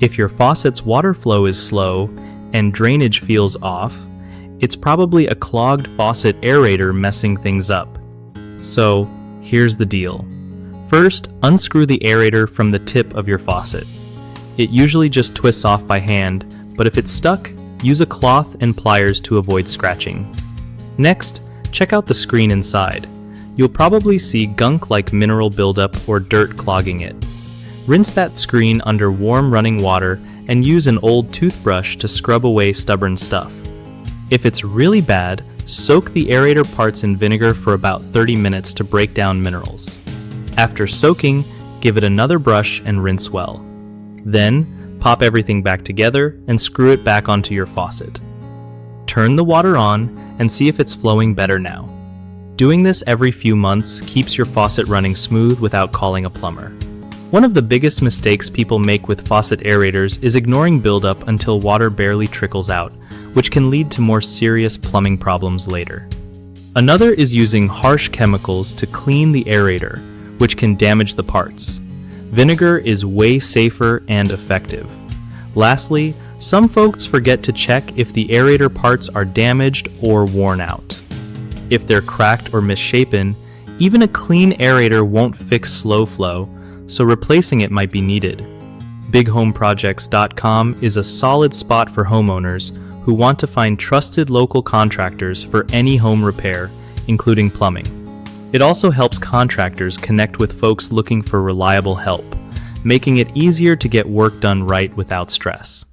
If your faucet's water flow is slow and drainage feels off, it's probably a clogged faucet aerator messing things up. So, here's the deal. First, unscrew the aerator from the tip of your faucet. It usually just twists off by hand, but if it's stuck, use a cloth and pliers to avoid scratching. Next, check out the screen inside. You'll probably see gunk like mineral buildup or dirt clogging it. Rinse that screen under warm running water and use an old toothbrush to scrub away stubborn stuff. If it's really bad, soak the aerator parts in vinegar for about 30 minutes to break down minerals. After soaking, give it another brush and rinse well. Then, pop everything back together and screw it back onto your faucet. Turn the water on and see if it's flowing better now. Doing this every few months keeps your faucet running smooth without calling a plumber. One of the biggest mistakes people make with faucet aerators is ignoring buildup until water barely trickles out, which can lead to more serious plumbing problems later. Another is using harsh chemicals to clean the aerator, which can damage the parts. Vinegar is way safer and effective. Lastly, some folks forget to check if the aerator parts are damaged or worn out. If they're cracked or misshapen, even a clean aerator won't fix slow flow, so replacing it might be needed. BigHomeProjects.com is a solid spot for homeowners who want to find trusted local contractors for any home repair, including plumbing. It also helps contractors connect with folks looking for reliable help, making it easier to get work done right without stress.